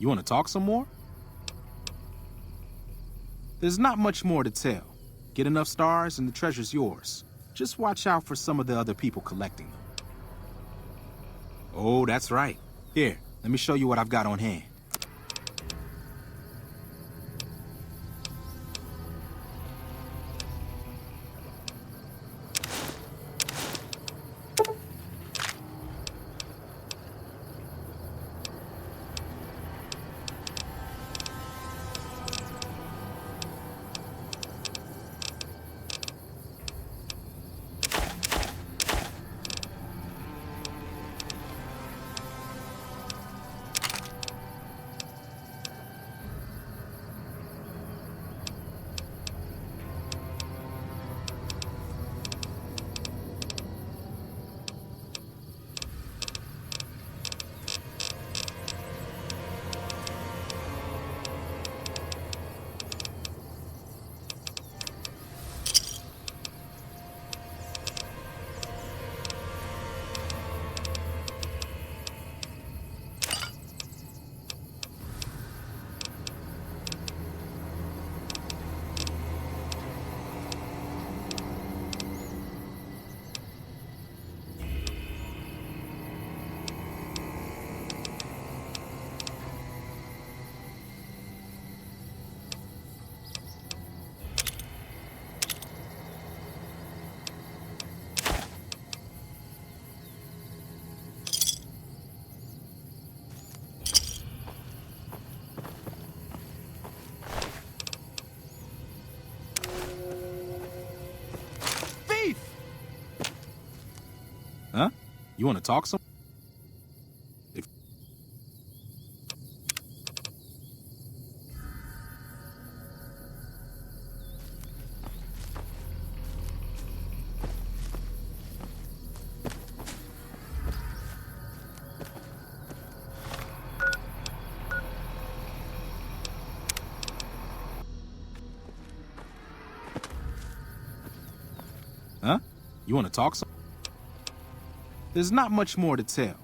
You want to talk some more? There's not much more to tell. Get enough stars and the treasure's yours. Just watch out for some of the other people collecting them. Oh, that's right. Here, let me show you what I've got on hand. Huh? You want to talk some? Huh? You want to talk some? There's not much more to tell.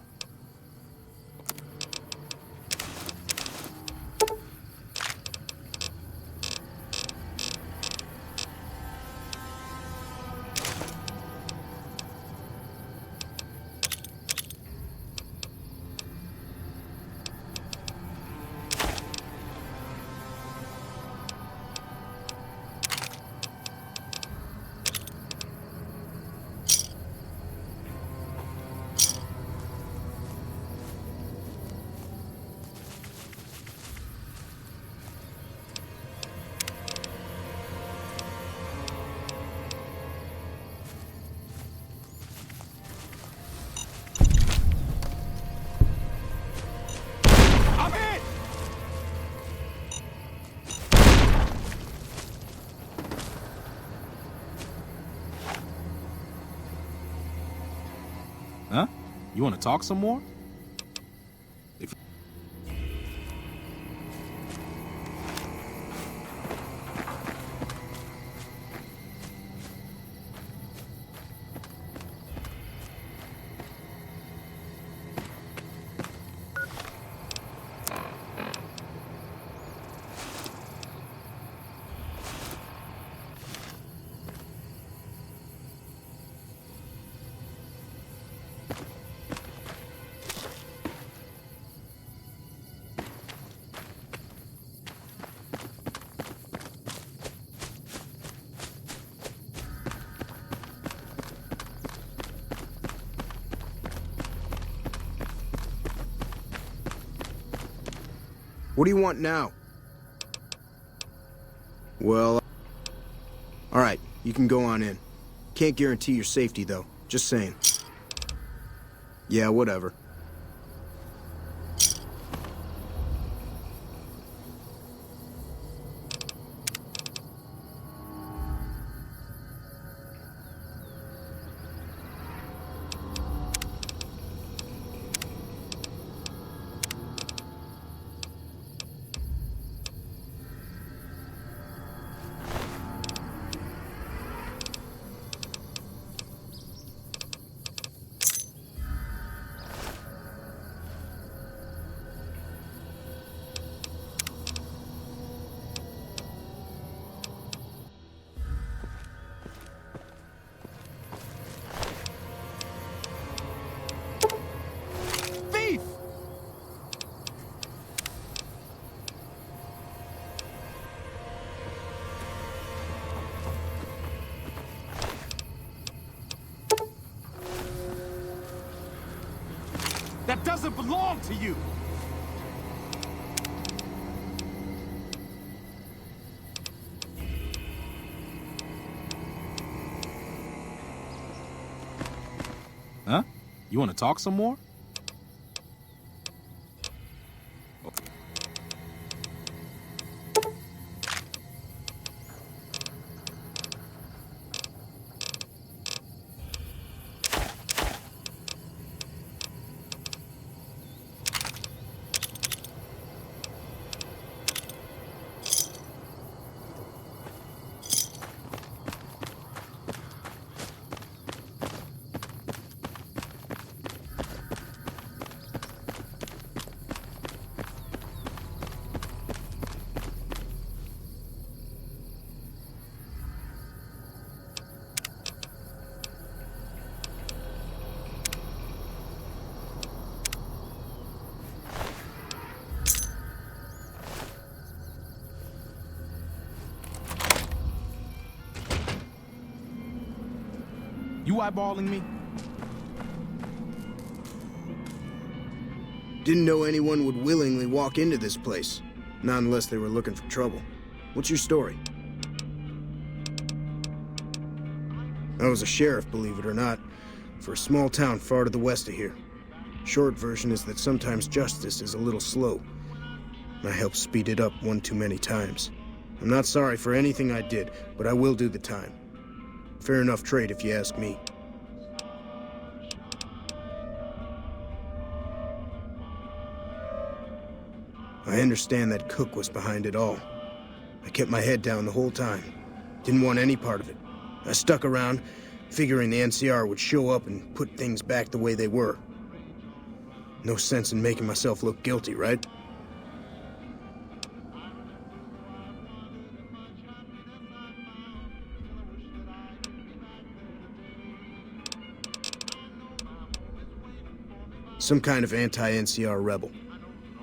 Huh? You want to talk some more? What do you want now? Well, all right, you can go on in. Can't guarantee your safety, though. Just saying. Yeah, whatever. that doesn't belong to you! Huh? You want to talk some more? You eyeballing me? Didn't know anyone would willingly walk into this place. Not unless they were looking for trouble. What's your story? I was a sheriff, believe it or not, for a small town far to the west of here. Short version is that sometimes justice is a little slow. I helped speed it up one too many times. I'm not sorry for anything I did, but I will do the time. Fair enough trade if you ask me. I understand that Cook was behind it all. I kept my head down the whole time. Didn't want any part of it. I stuck around, figuring the NCR would show up and put things back the way they were. No sense in making myself look guilty, right? Some kind of anti-NCR rebel.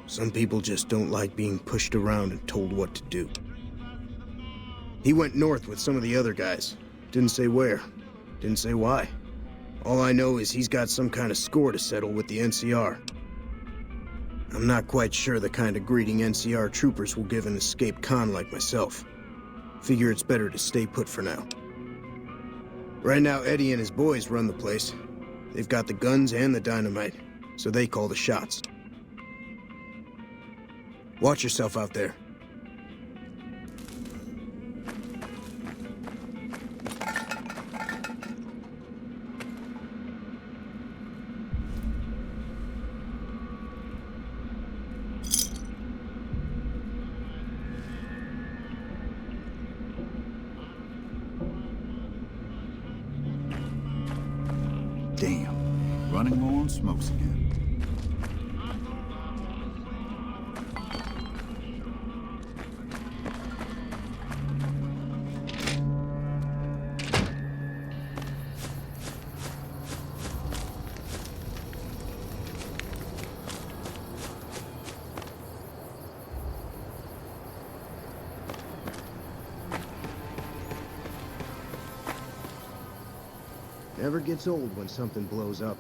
Some people just don't like being pushed around and told what to do. He went north with some of the other guys. Didn't say where. Didn't say why. All I know is he's got some kind of score to settle with the NCR. I'm not quite sure the kind of greeting NCR troopers will give an escaped con like myself. Figure it's better to stay put for now. Right now, Eddie and his boys run the place. They've got the guns and the dynamite, so they call the shots. Watch yourself out there. Damn, running low on smokes again. Never gets old when something blows up.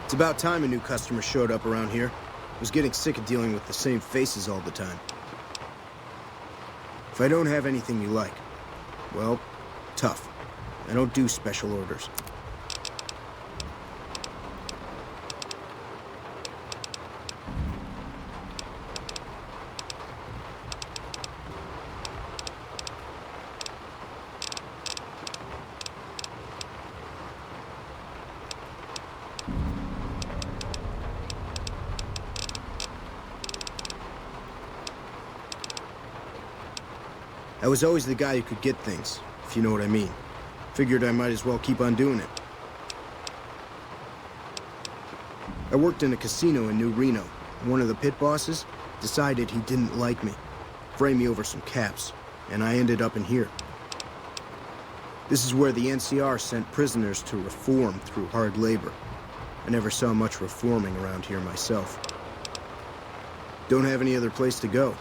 It's about time a new customer showed up around here. Was getting sick of dealing with the same faces all the time. If I don't have anything you like, well, tough. I don't do special orders. I was always the guy who could get things, if you know what I mean. Figured I might as well keep on doing it. I worked in a casino in New Reno. One of the pit bosses decided he didn't like me. Framed me over some caps, and I ended up in here. This is where the NCR sent prisoners to reform through hard labor. I never saw much reforming around here myself. Don't have any other place to go.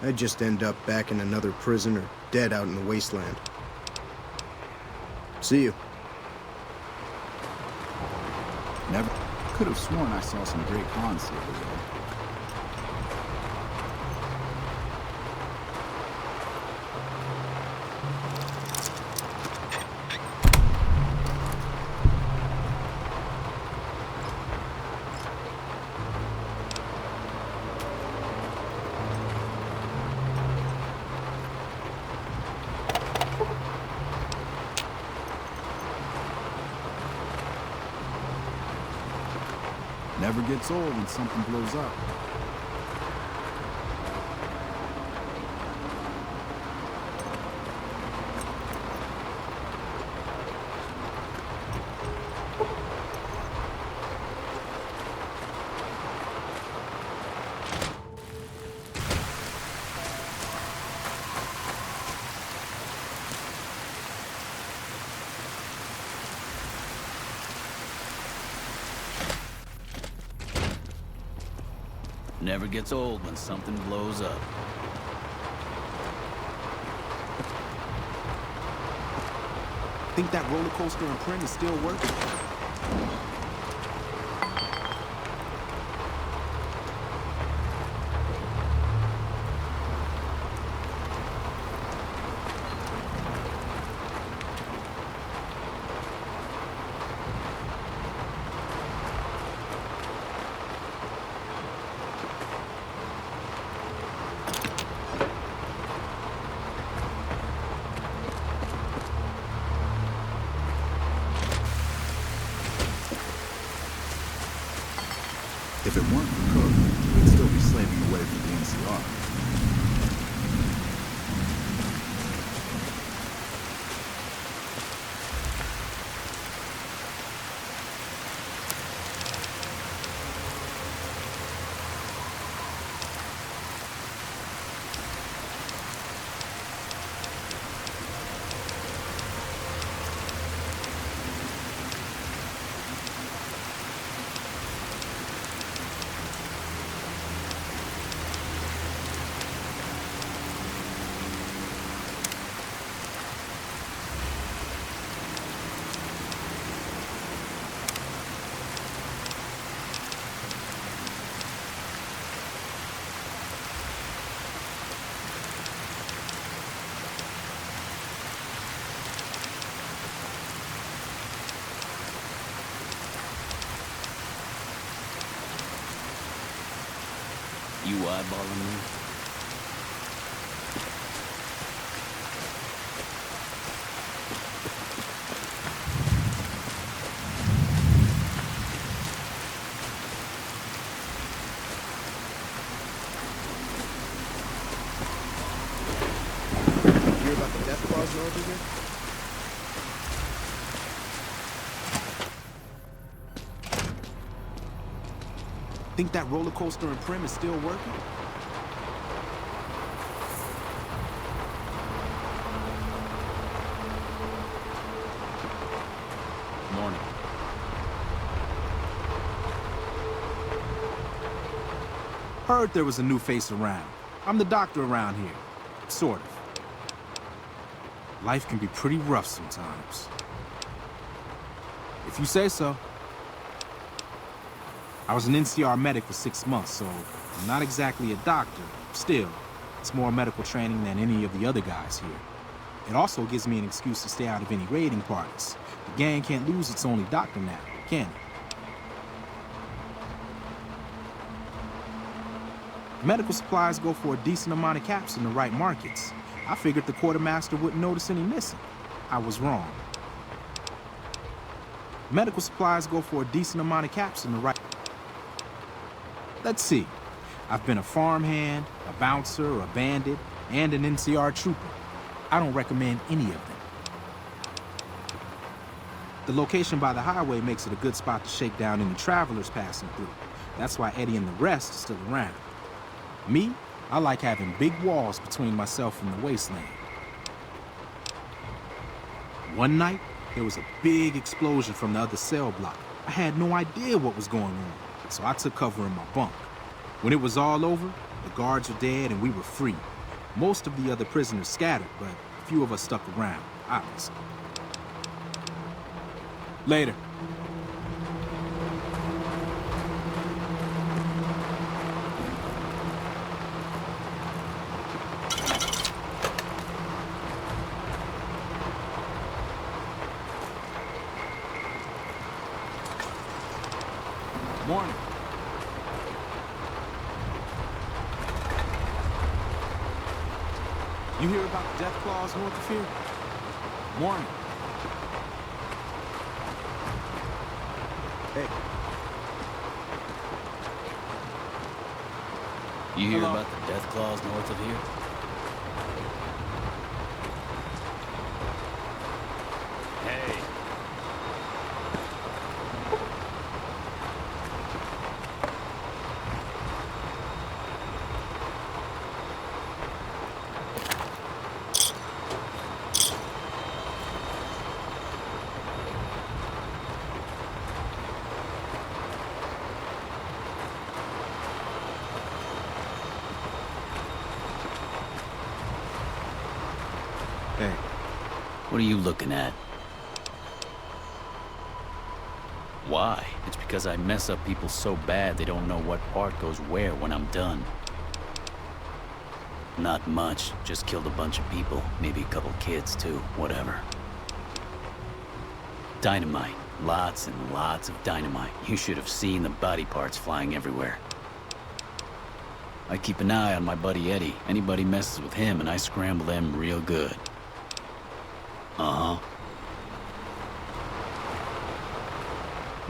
I'd just end up back in another prison or dead out in the wasteland. See you. Never could have sworn I saw some great Hans the other day. Never gets old when something blows up. Never gets old when something blows up. Think that roller coaster in print is still working? If it weren't for Cook, we'd still be slaving away for the NCR. You eyeballing me? Hear about the death clause and all over here? Think that roller coaster in Prim is still working? Morning. Heard there was a new face around. I'm the doctor around here. Sort of. Life can be pretty rough sometimes. If you say so. I was an NCR medic for 6 months, so I'm not exactly a doctor. Still, it's more medical training than any of the other guys here. It also gives me an excuse to stay out of any raiding parties. The gang can't lose its only doctor now, can it? Medical supplies go for a decent amount of caps in the right markets. I figured the quartermaster wouldn't notice any missing. I was wrong. Medical supplies go for a decent amount of caps in the right... Let's see. I've been a farmhand, a bouncer, a bandit, and an NCR trooper. I don't recommend any of them. The location by the highway makes it a good spot to shake down any travelers passing through. That's why Eddie and the rest are still around. Me, I like having big walls between myself and the wasteland. One night, there was a big explosion from the other cell block. I had no idea what was going on, so I took cover in my bunk. When it was all over, the guards were dead and we were free. Most of the other prisoners scattered, but a few of us stuck around, obviously. Later. Morning. You hear about the death claws north of here? Morning. Hey. You hear Hello? about the death claws north of here? Hey. Hey. What are you looking at? Why? It's because I mess up people so bad they don't know what part goes where when I'm done. Not much. Just killed a bunch of people. Maybe a couple kids, too. Whatever. Dynamite. Lots and lots of dynamite. You should have seen the body parts flying everywhere. I keep an eye on my buddy Eddie. Anybody messes with him and I scramble them real good. Uh-huh.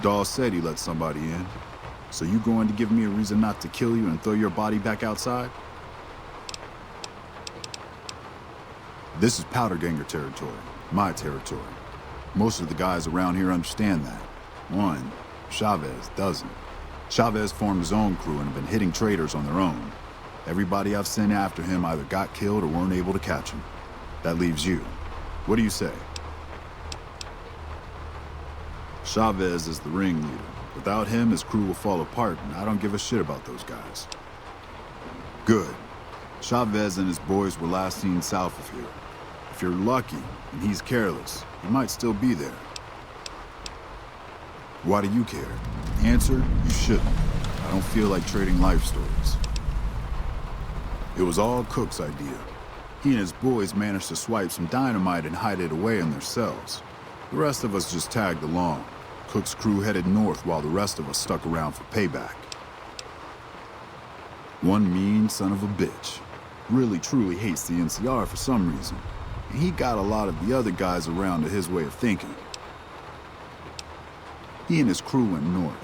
Dawes said he let somebody in. So you going to give me a reason not to kill you and throw your body back outside? This is Powderganger territory, my territory. Most of the guys around here understand that. One, Chavez doesn't. Chavez formed his own crew and have been hitting traitors on their own. Everybody I've sent after him either got killed or weren't able to catch him. That leaves you. What do you say? Chavez is the ringleader. Without him, his crew will fall apart, and I don't give a shit about those guys. Good. Chavez and his boys were last seen south of here. If you're lucky, and he's careless, he might still be there. Why do you care? Answer, you shouldn't. I don't feel like trading life stories. It was all Cook's idea. He and his boys managed to swipe some dynamite and hide it away in their cells. The rest of us just tagged along. Cook's crew headed north while the rest of us stuck around for payback. One mean son of a bitch. Really truly hates the NCR for some reason. And he got a lot of the other guys around to his way of thinking. He and his crew went north.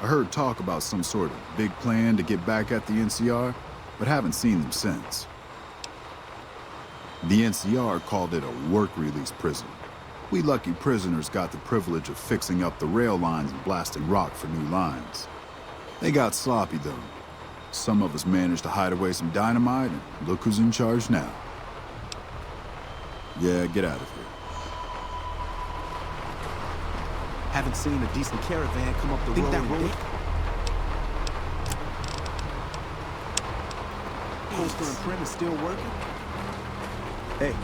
I heard talk about some sort of big plan to get back at the NCR, but haven't seen them since. The NCR called it a work-release prison. We lucky prisoners got the privilege of fixing up the rail lines and blasting rock for new lines. They got sloppy, though. Some of us managed to hide away some dynamite, and look who's in charge now. Yeah, get out of here. Haven't seen a decent caravan come up the road. that road- Poster and print is still working? Hey.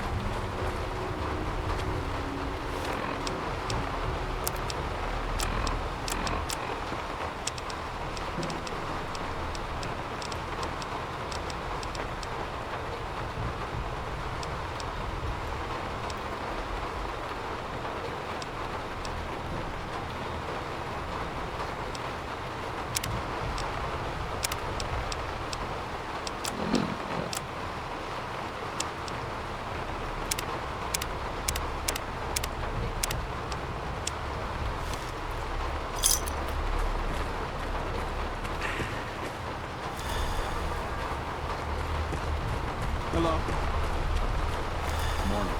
Hello. Morning.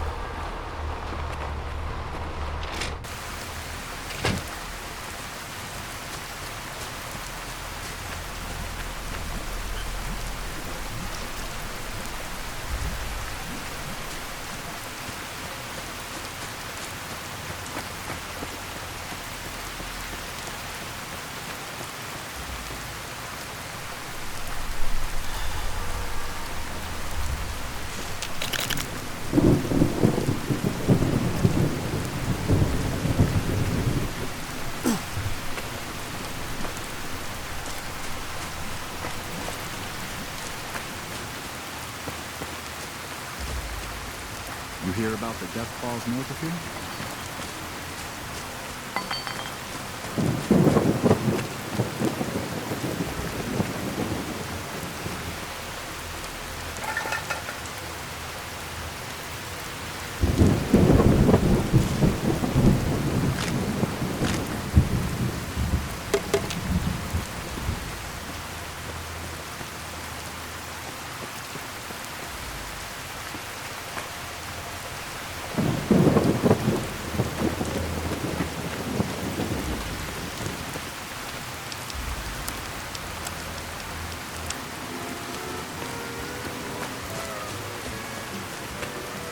You hear about the death falls north of here?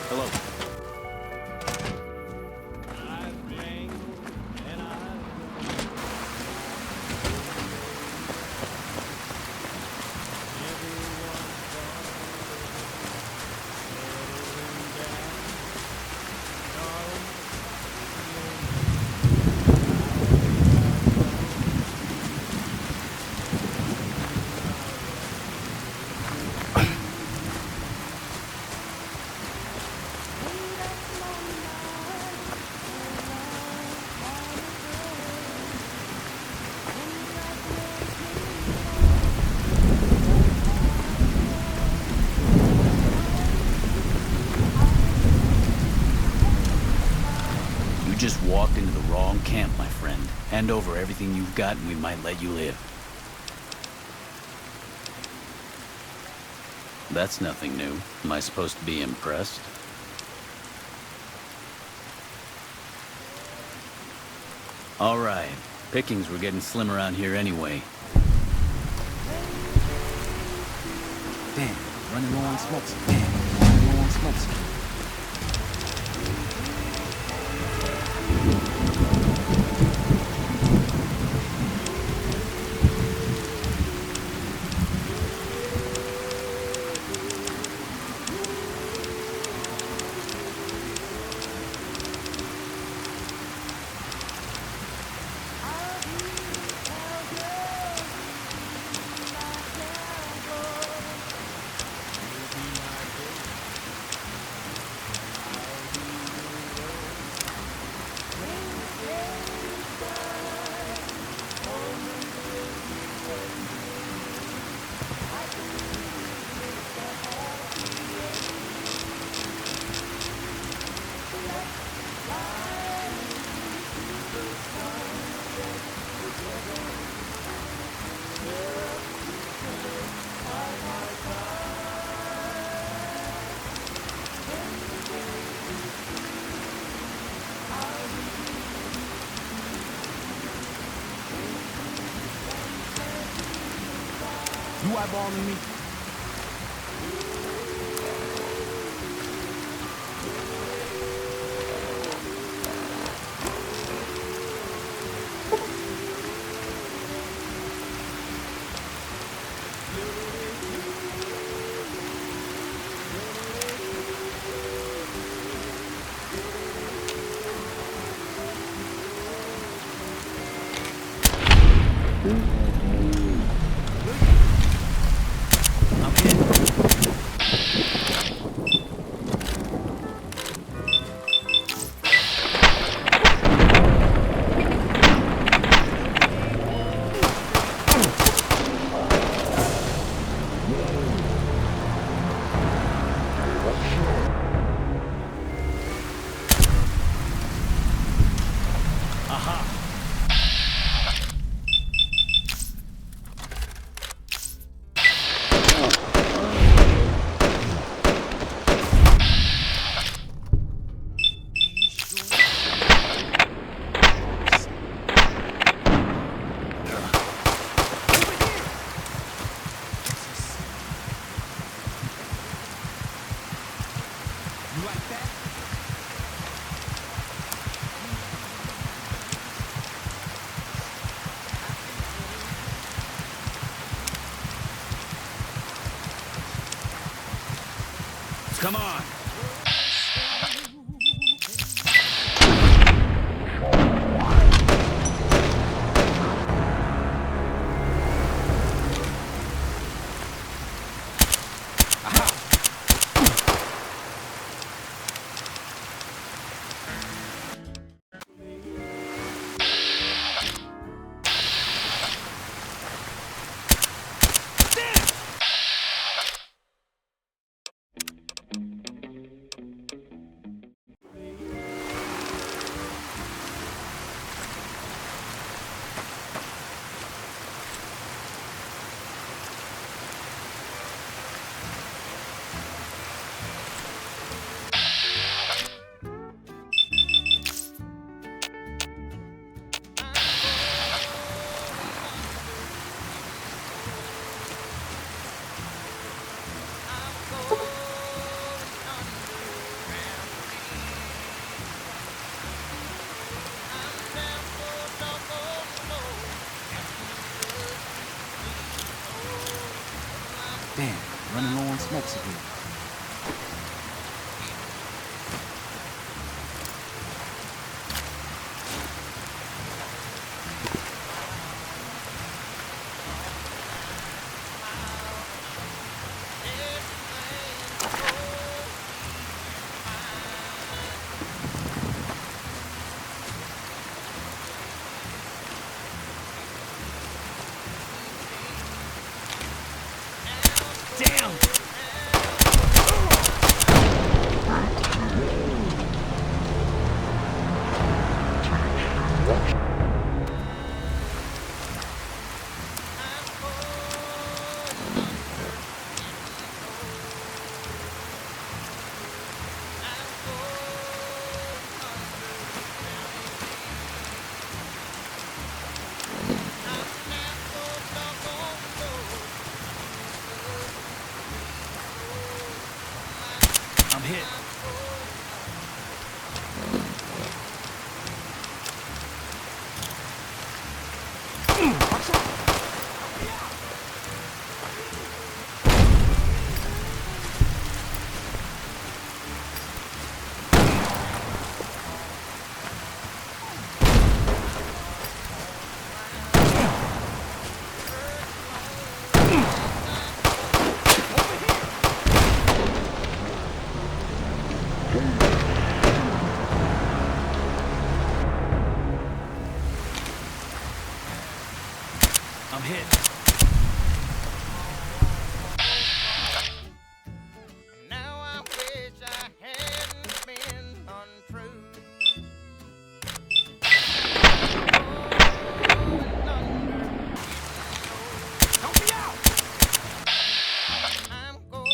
Hello. You just walked into the wrong camp, my friend. Hand over everything you've got and we might let you live. That's nothing new. Am I supposed to be impressed? All right. Pickings were getting slim around here anyway. Damn, running low on smokes. Damn, running low on smokes. You eyeballing me? Come on! Damn, running low on smokes again. Damn! I'm hit. I'm hit. Now I wish I hadn't been untrue. Help me out! I'm going.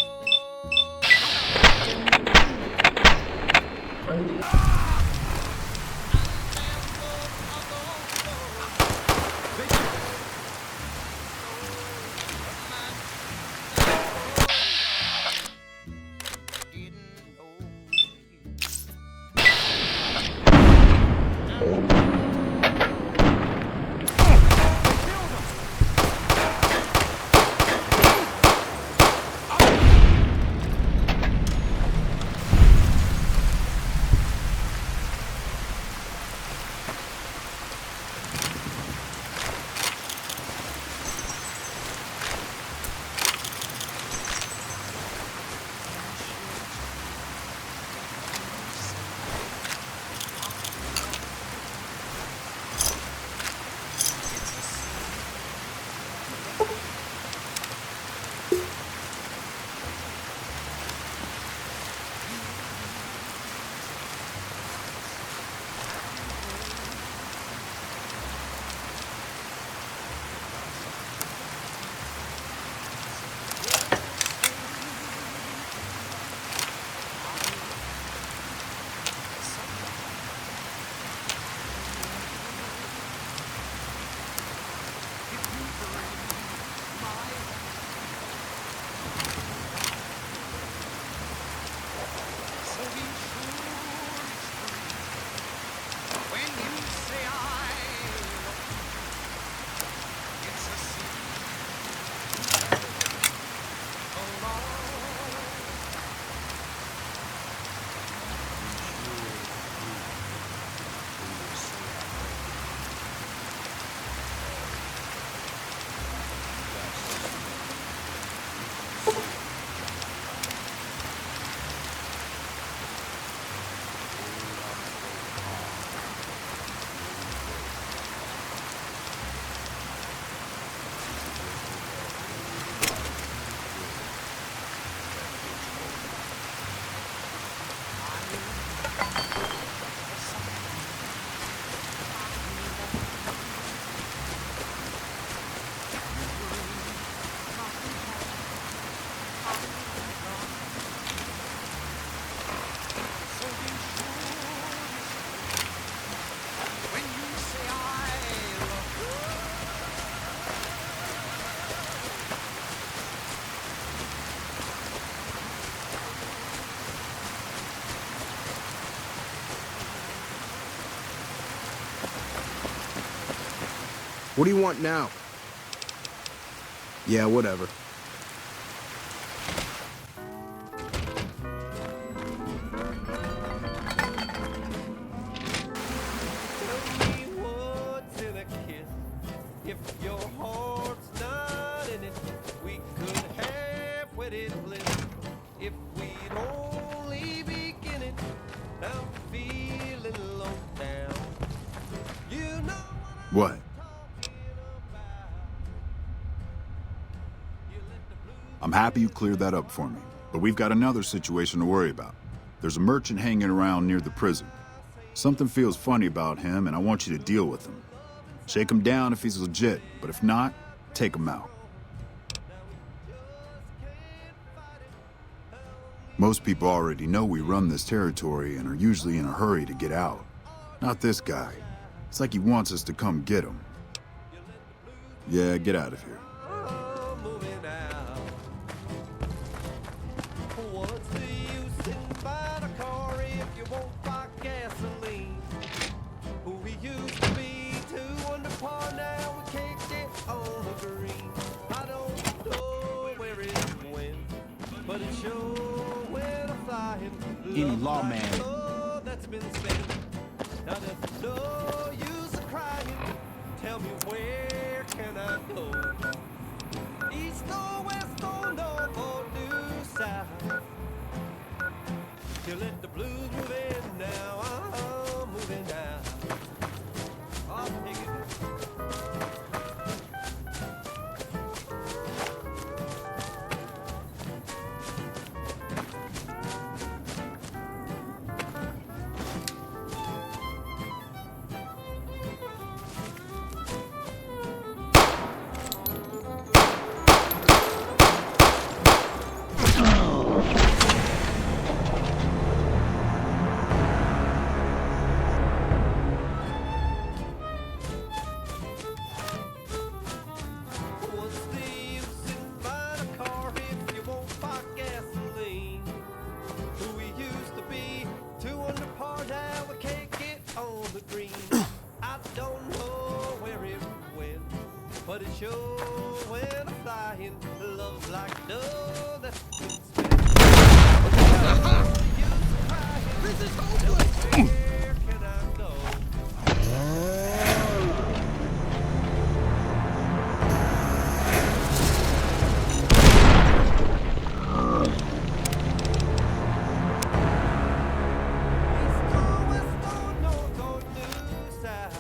What do you want now? Yeah, whatever. Tell me what's in a kiss. If your heart's not in it, we could have wedded bliss. If we'd only begin it, I'm feeling low down. You know What? what I'm talking about. You let the blues I'm happy you cleared that up for me, but we've got another situation to worry about. There's a merchant hanging around near the prison. Something feels funny about him, and I want you to deal with him. Shake him down if he's legit, but if not, take him out. Most people already know we run this territory and are usually in a hurry to get out. Not this guy. It's like he wants us to come get him. Yeah, get out of here. moving out. What's the use in buying a car if you won't buy gasoline? Who we used to be, 2 under par, now we can't get on the green. I don't know where it went, but it sure went a-flying. Any Love lawman- like love that's been spent. Now there's no use of crying. Tell me, where can I go? East or west or north or due south? You let the blues move in now, I'm moving out. I'll take it. What's the use in buying a car if you won't buy gasoline? Who we used to be, 2 under par, now we can't get on the green. I don't know where it went, but it sure went a-flying. Love's like dove that's been spent. This is hopeless! Where can I go? East or west or north or due south?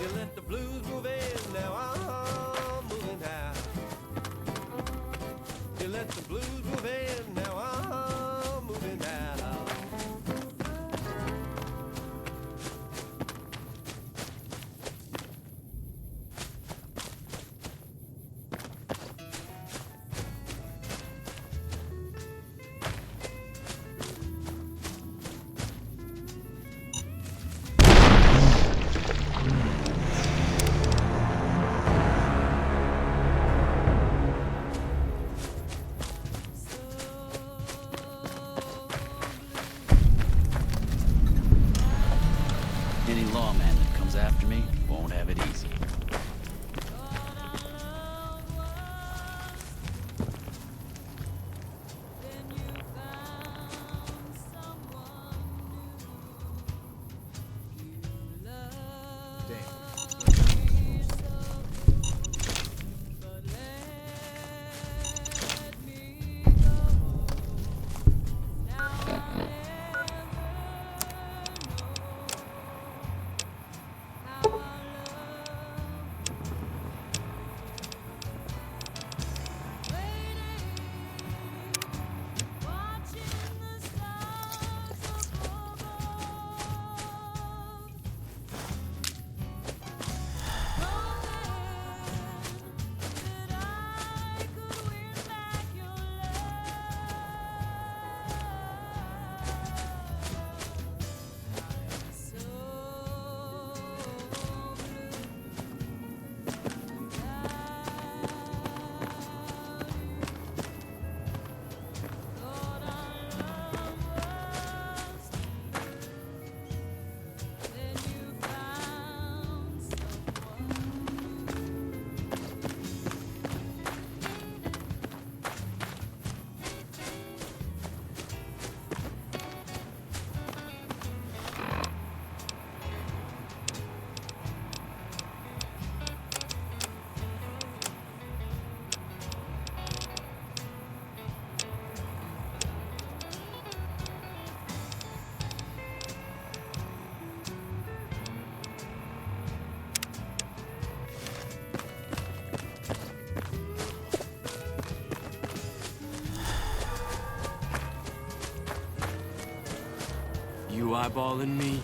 You let the blues move in, now I'm moving out. You let the blues move in, now I'm moving out. Any lawman that comes after me won't have it easy. eyeballing me.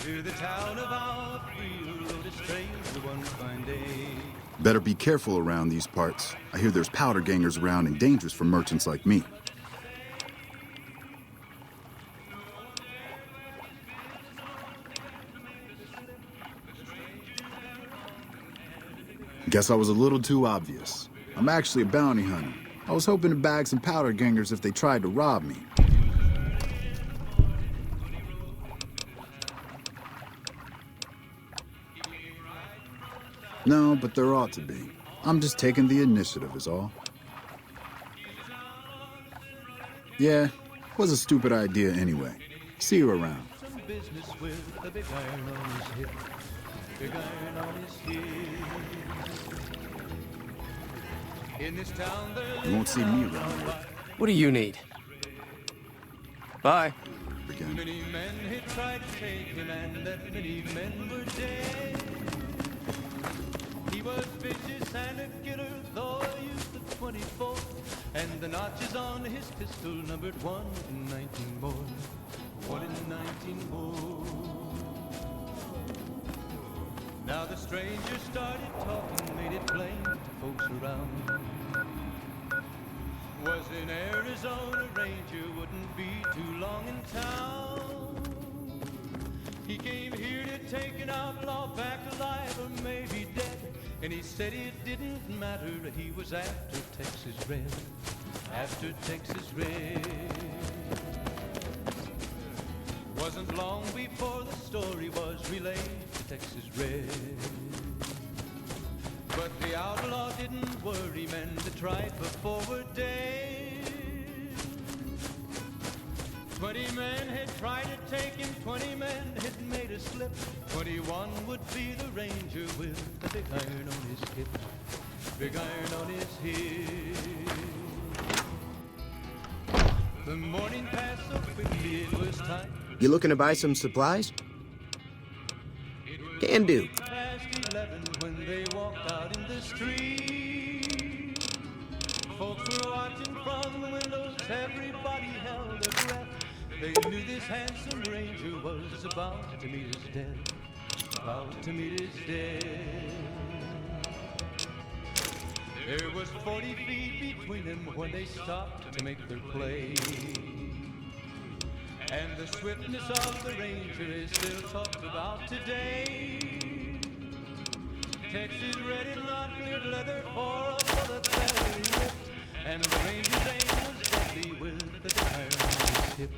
To the town of Opry, rode a stranger one fine day. Better be careful around these parts. I hear there's powder gangers around and dangerous for merchants like me. Guess I was a little too obvious. I'm actually a bounty hunter. I was hoping to bag some powder gangers if they tried to rob me. No, but there ought to be. I'm just taking the initiative is all. Yeah, was a stupid idea anyway. See you around. Some business with a big iron on his hip. Big iron on his hip. In this town there You won't see me around here. What do you need? Bye. again. Many men had tried to take him, and that many men were dead. He was vicious and a killer, though he used the 24, and the notches on his pistol numbered 1 in 19 more. 1 in 19 more. Now the stranger started talking, made it plain to folks around. Was in Arizona, Ranger wouldn't be too long in town. He came here to take an outlaw back alive or maybe dead, and he said it didn't matter, he was after Texas Red. After Texas Red. Wasn't long before the story was relayed to Texas Red. But the outlaw didn't worry, men that tried for forward days. 20 men had tried to take him, 20 men had made a slip. 21 would be the Ranger with the big iron on his hip. Big iron on his hip. The morning passed so quickly it was time. You looking to buy some supplies? Can do. Past 11 when they walked out in the street. Folks were watching from the windows, everybody held their breath. They knew this handsome Ranger was about to meet his death. About to meet his death. There was 40 feet between them when they stopped to make their play. And the swiftness of the Ranger is still talked about today. Texas Red is not cleared leather for a bullet belly whip. And the Ranger's aim was deadly with the big iron on his hip.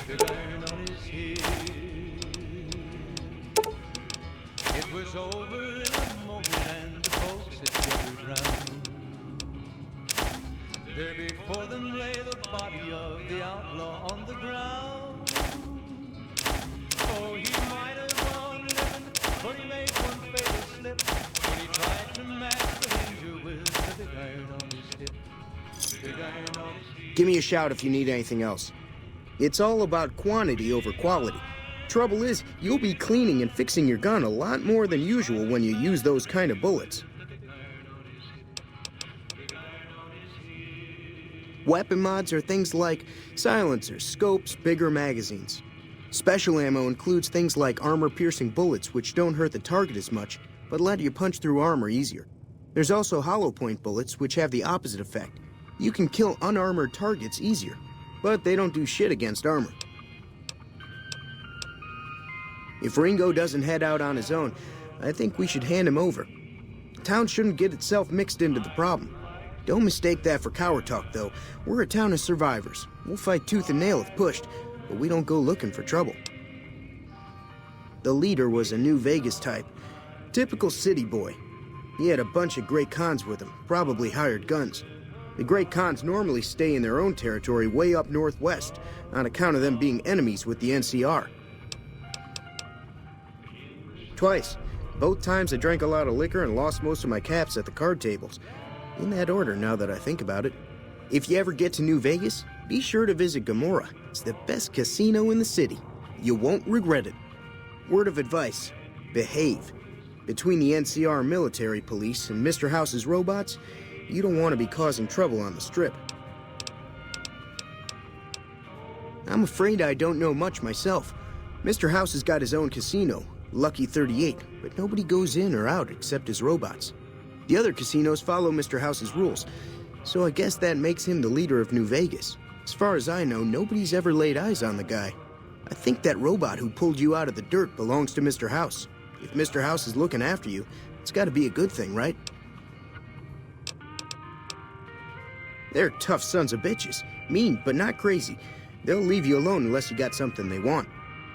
Big iron on his hip. It was over in a moment and the folks had gathered round. There before them lay the body of the outlaw on the ground. Oh, he might have gone living, but he made one fatal slip when he tried to match the Ranger with the big iron on his hip. Big iron on his hip. Give me a shout if you need anything else. It's all about quantity over quality. Trouble is, you'll be cleaning and fixing your gun a lot more than usual when you use those kind of bullets. Weapon mods are things like silencers, scopes, bigger magazines. Special ammo includes things like armor-piercing bullets, which don't hurt the target as much, but let you punch through armor easier. There's also hollow point bullets, which have the opposite effect. You can kill unarmored targets easier, but they don't do shit against armor. If Ringo doesn't head out on his own, I think we should hand him over. Town shouldn't get itself mixed into the problem. Don't mistake that for coward talk, though. We're a town of survivors. We'll fight tooth and nail if pushed, but we don't go looking for trouble. The leader was a New Vegas type. Typical city boy. He had a bunch of Great Khans with him, probably hired guns. The Great Khans normally stay in their own territory way up northwest, on account of them being enemies with the NCR. Twice. Both times I drank a lot of liquor and lost most of my caps at the card tables. In that order, now that I think about it. If you ever get to New Vegas, be sure to visit Gomorrah. It's the best casino in the city. You won't regret it. Word of advice, behave. Between the NCR military police and Mr. House's robots, you don't want to be causing trouble on the Strip. I'm afraid I don't know much myself. Mr. House has got his own casino, Lucky 38, but nobody goes in or out except his robots. The other casinos follow Mr. House's rules, so I guess that makes him the leader of New Vegas. As far as I know, nobody's ever laid eyes on the guy. I think that robot who pulled you out of the dirt belongs to Mr. House. If Mr. House is looking after you, it's got to be a good thing, right? They're tough sons of bitches. Mean, but not crazy. They'll leave you alone unless you got something they want.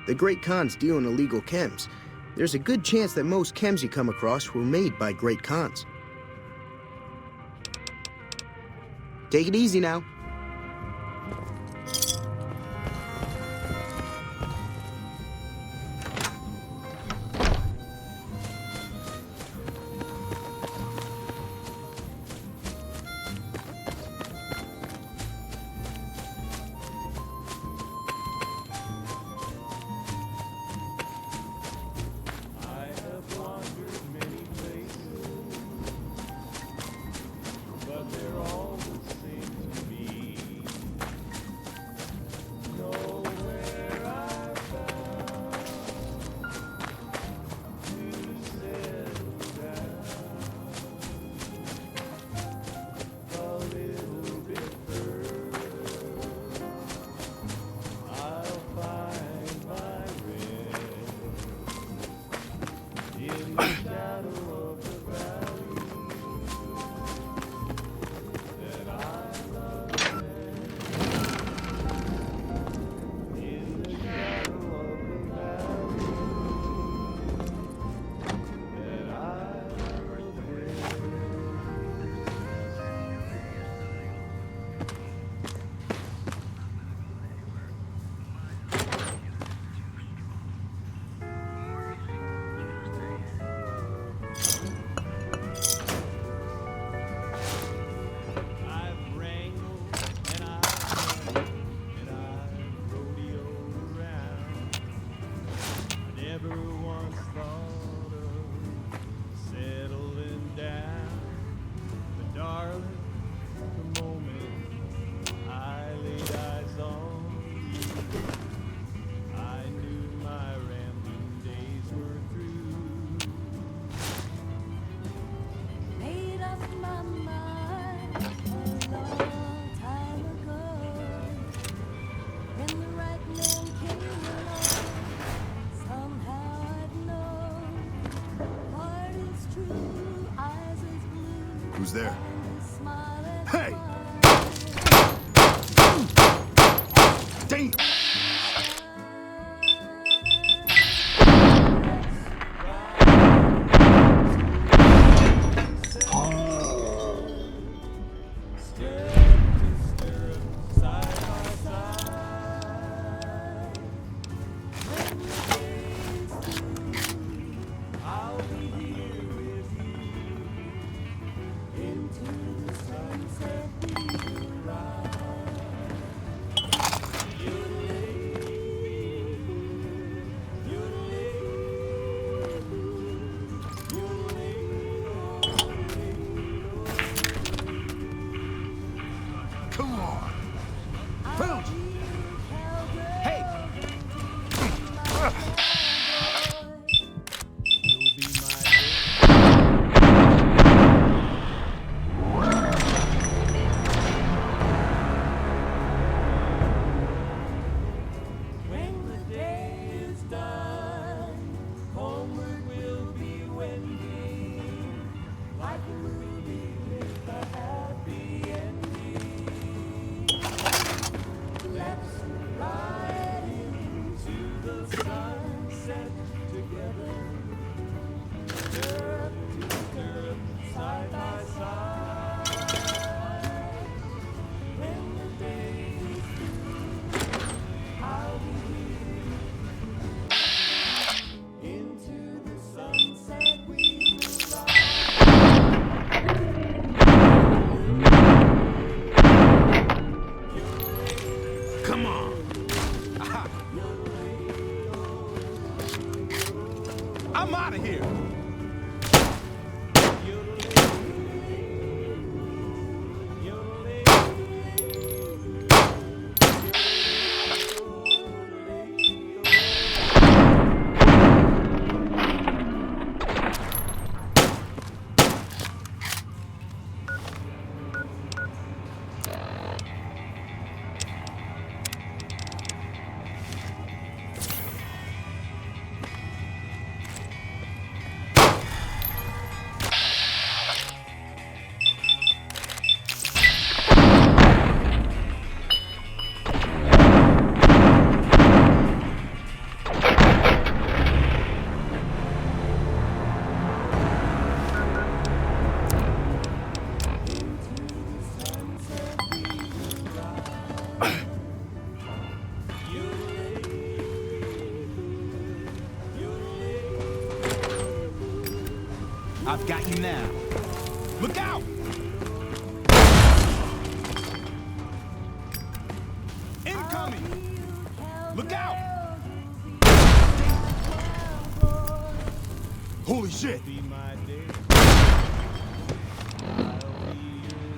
The Great Khans deal in illegal chems. There's a good chance that most chems you come across were made by Great Khans. Take it easy now. I've wrangled and I've rodeoed around. I never once thought of settling down. But darling, the moment I laid eyes on you, I knew my rambling days were through. Made up my mind a long time ago. When the right man came along, somehow I'd know. Heart is true, eyes is blue. Who's there? And a smile at Hey! Damn! Come on! Boom! Hey! You'll be my when the day is done, homeward will be wending, like a movie with a happy ending. Let's ride into the sunset together, stirrup to stirrup, side by side. When the day is through, I'll be here. Into the sunset we will ride. Come on! I'm out of here! I've got you now. Look out! Incoming! Look out! Holy shit! Be my day. I'll be your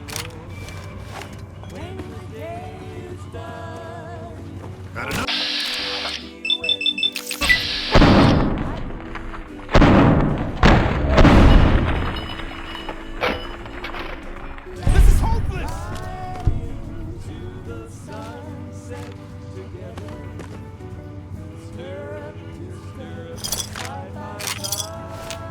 when the day is done. Got enough? This is hopeless! To the sunset together, stirrup to stirrup, side by side.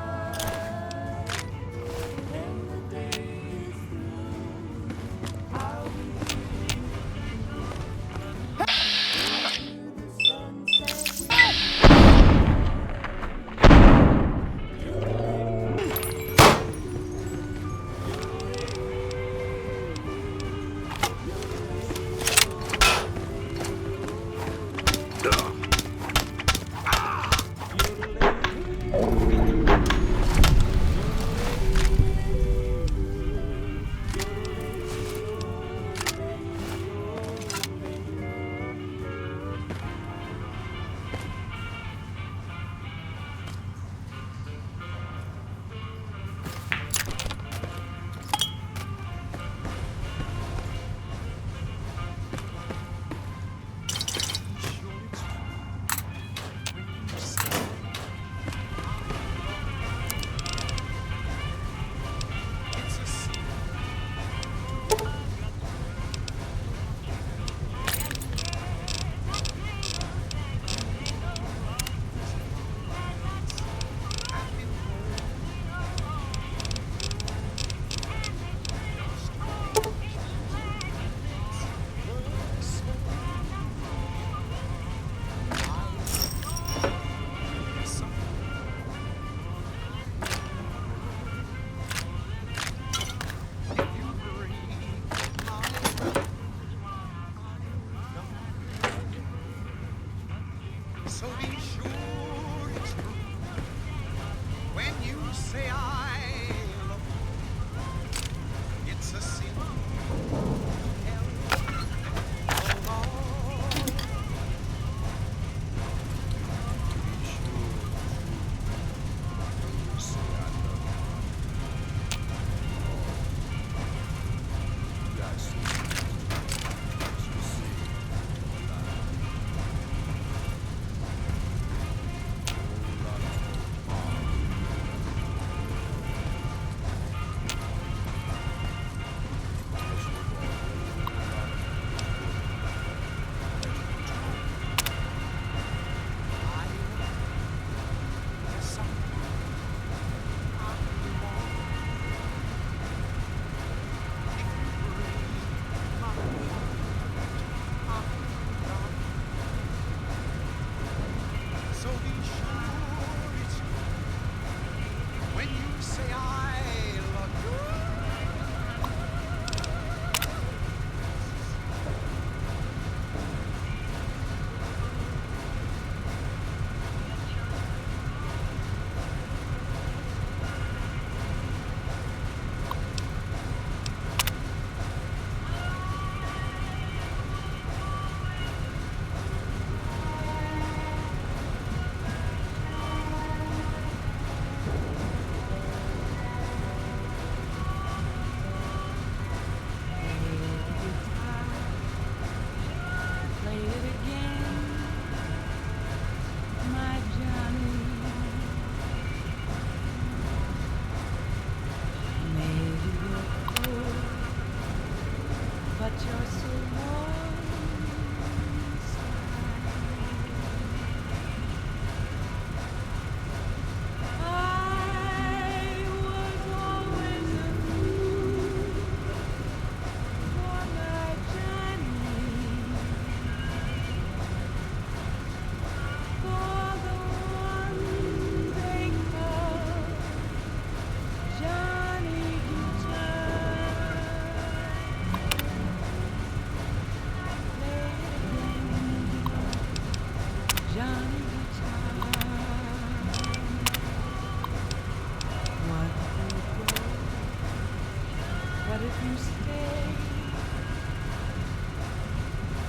But if you stay,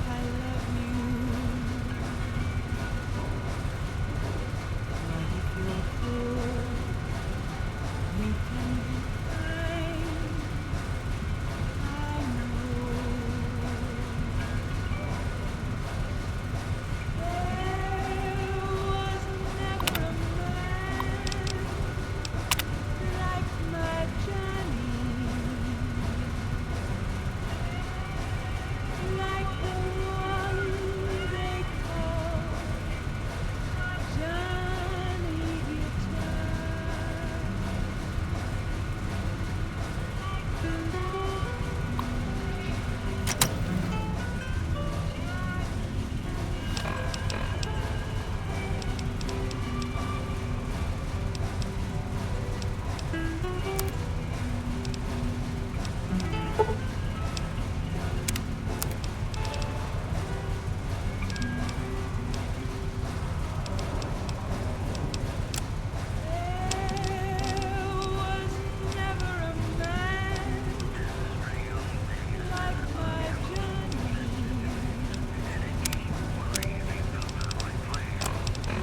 I love you. But if you're good, we can be kind. I know. There was never a man like my Johnny, like the one they call Johnny Guitar. There was never a man like my Johnny,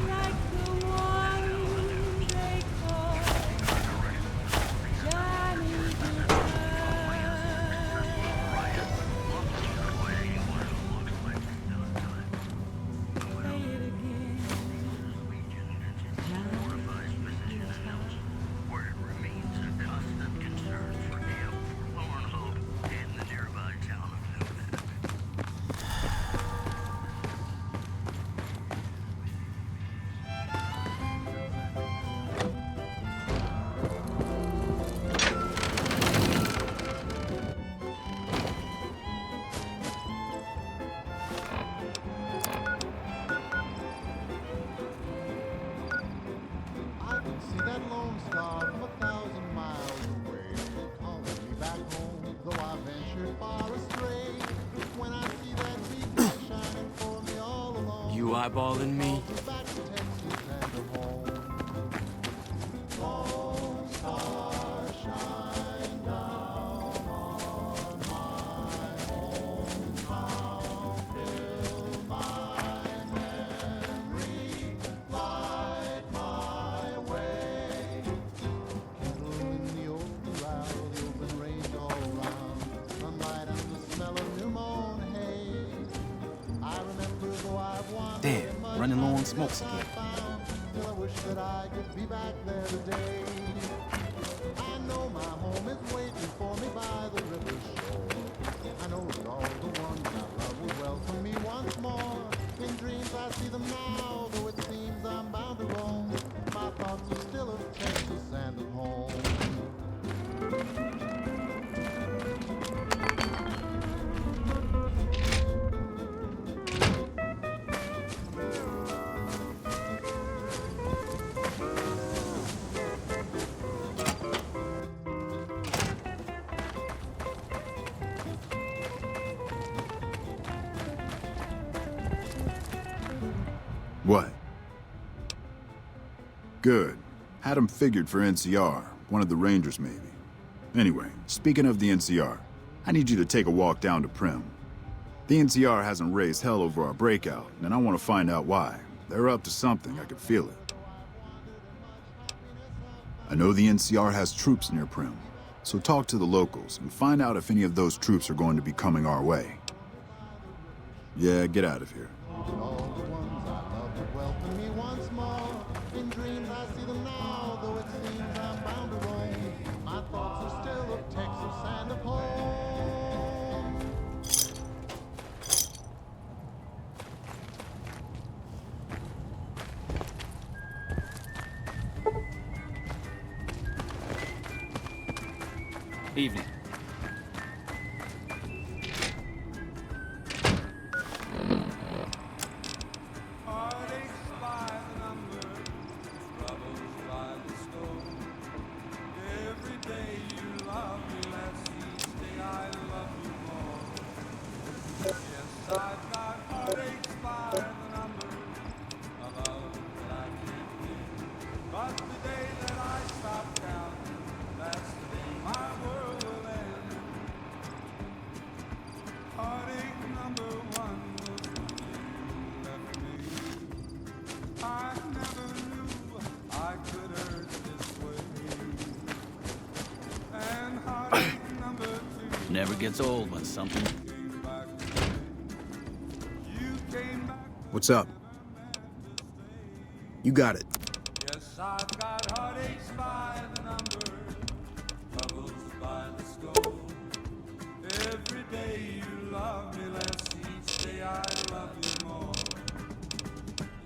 like the one they call Johnny Guitar. Play it again, Johnny Guitar. where it remains a constant concern for him, Lauren Hope, and the nearby town of Newman. I can see that lone star from 1,000 miles away, calling me back home, though I ventured far astray. When I see that big light shining for me all alone, You eyeballing me? calls me back to Texas and to home. Lone star, shine down on my hometown, fill my memory, light my way. Kettle in the open loud, the open range all around, sunlight and the smell of new mown hay. I remember though I've wandered Damn, much, running low on much smokes less I again. found. Still I wish that I could be back there today. I know my home is waiting for me by the river shore. I know that all the ones I love will welcome me once more. In dreams I see them now, though it seems I'm bound to roam. My thoughts are still of Texas and of home. What? Good. Had him figured for NCR, one of the Rangers maybe. Anyway, speaking of the NCR, I need you to take a walk down to Prim. The NCR hasn't raised hell over our breakout, and I want to find out why. They're up to something, I can feel it. I know the NCR has troops near Prim, so talk to the locals and find out if any of those troops are going to be coming our way. Yeah, get out of here. All the ones I love will welcome me once more. In dreams I see them now, though it seems I'm bound to roam. My thoughts are still of Texas and of home. Evening. But the day that I stop counting, that's the day my world will end. never gets old when something... What's up? You got it. Yes, I've got heartaches by the number, troubles by the score. Every day you love me less, each day I love you more.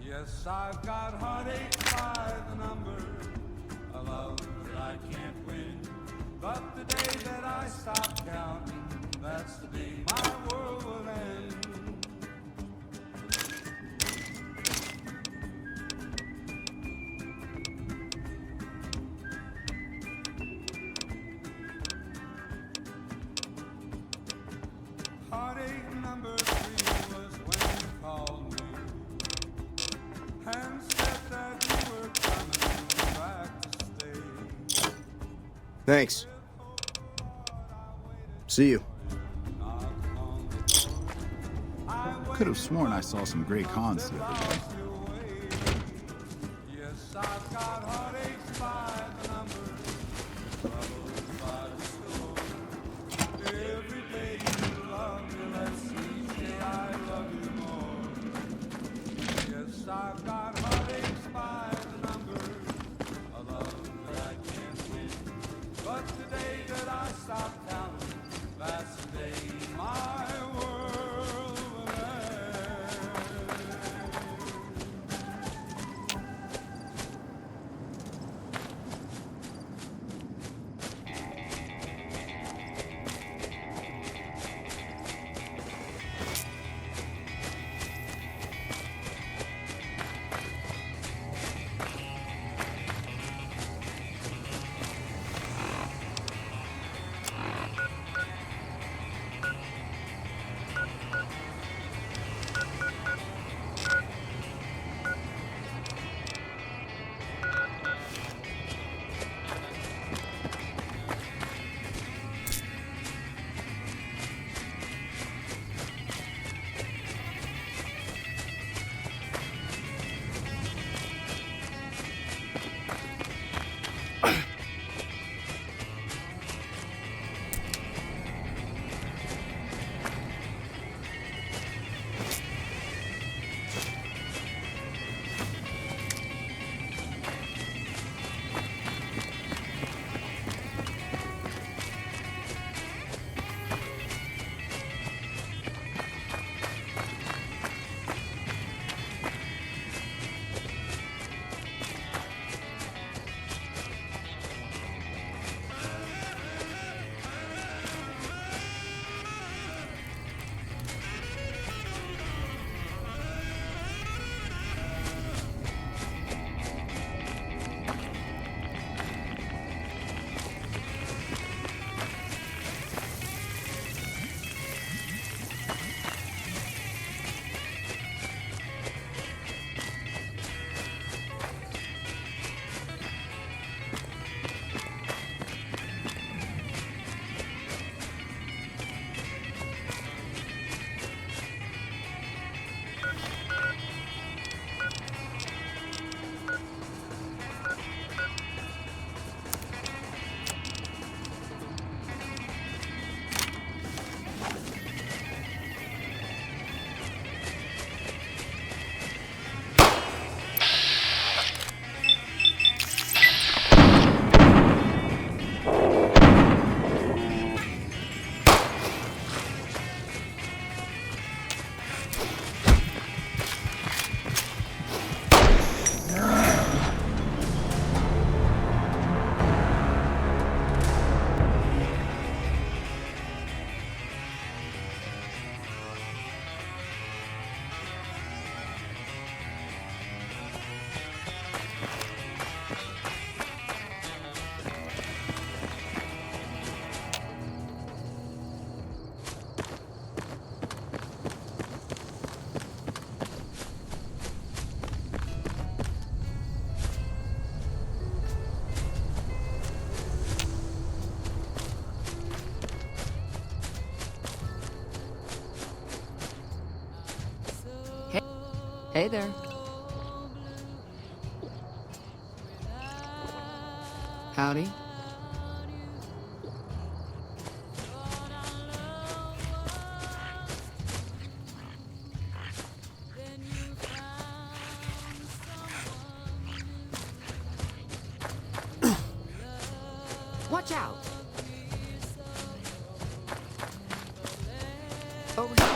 Yes, I've got heartaches by the number, a love that I can't win. But the day that I stop counting, that's the day my world will end. Heartache number 3 was when you called me and said that you were coming back to stay. Thanks. See you. Could have sworn I saw some Grey Khans the other day. Yes, I've got heartaches by the number, troubles by the score. Every day you love me less, each day I love you more. Yes, I've got heartaches by the number, a love that I can't win. But the day that I stop counting, that's the day my world will end. Hey there. Howdy. Watch out! Over here.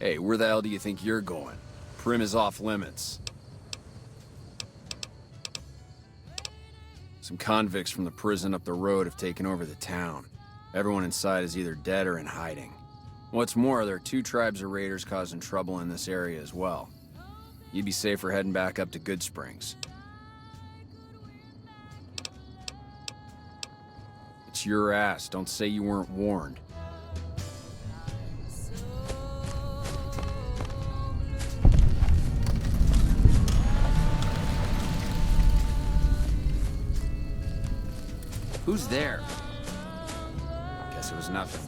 Hey, where the hell do you think you're going? Prim is off limits. Some convicts from the prison up the road have taken over the town. Everyone inside is either dead or in hiding. What's more, there are 2 tribes of raiders causing trouble in this area as well. You'd be safer heading back up to Goodsprings. It's your ass. Don't say you weren't warned. Who's there? Guess it was nothing.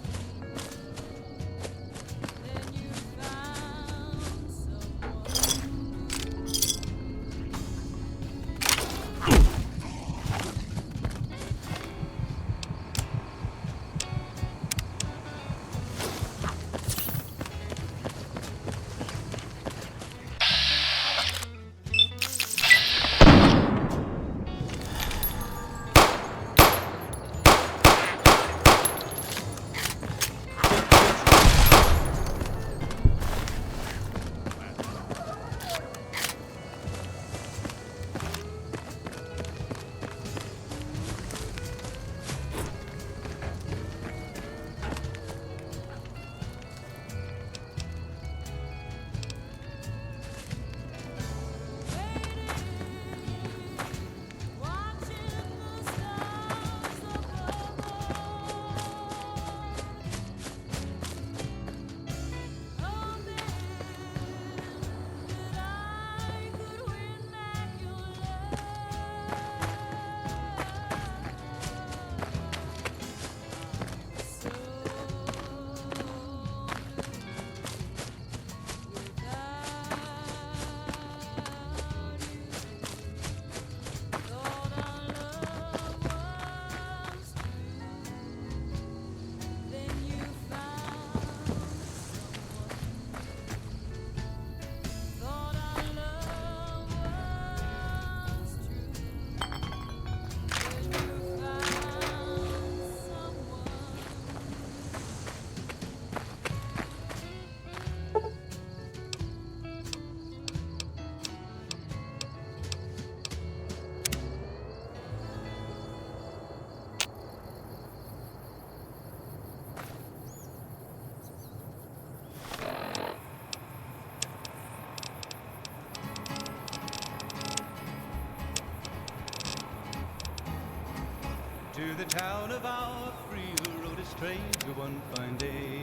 To the town of our free rode a stranger one fine day.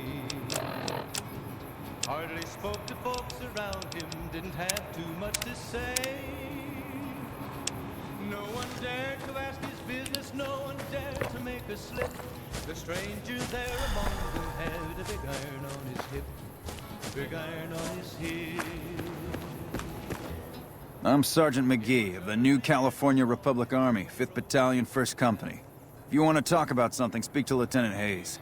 Hardly spoke to folks around him, didn't have too much to say. No one dared to ask his business, no one dared to make a slip. The stranger there among them had a big iron on his hip, big iron on his hip. I'm Sergeant McGee of the New California Republic Army, 5th Battalion, 1st Company. If you want to talk about something, speak to Lieutenant Hayes.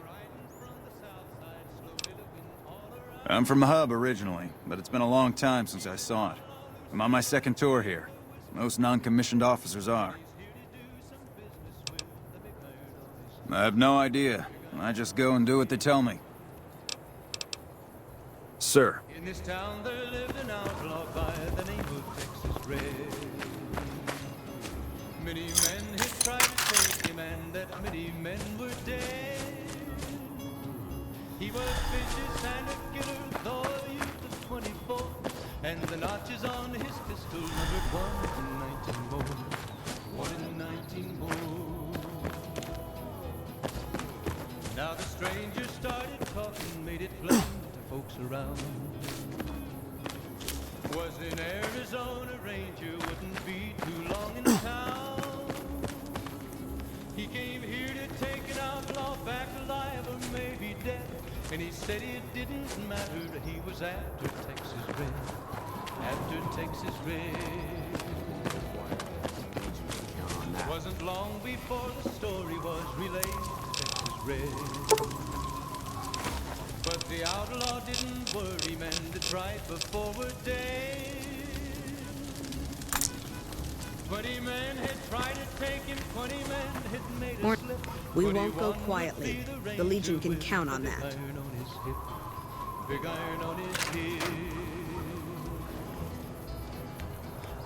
I'm from the Hub originally, but it's been a long time since I saw it. I'm on my 2nd tour here. Most non-commissioned officers are. I have no idea. I just go and do what they tell me. Sir. In this town there lived an outlaw by the name of Texas Red. Many men had tried to take him, and that many men were dead. He was vicious and a killer, though a youth of 24, and the notches on his pistol numbered 1 in 19 more, 1 in 19 more. Now the stranger started talking, made it plain to folks around. Was in Arizona Ranger, wouldn't be too long in town. He came here to take an outlaw back alive or maybe dead. And he said it didn't matter, he was after Texas Red. After Texas Red. Wasn't long before the story was relayed to Texas Red. But the outlaw didn't worry, man, the right before we're dead. 20 men had tried to take him, 20 men had made a slip. We won't go quietly. The Legion can count on that. Big iron on his hip, big iron on his hip.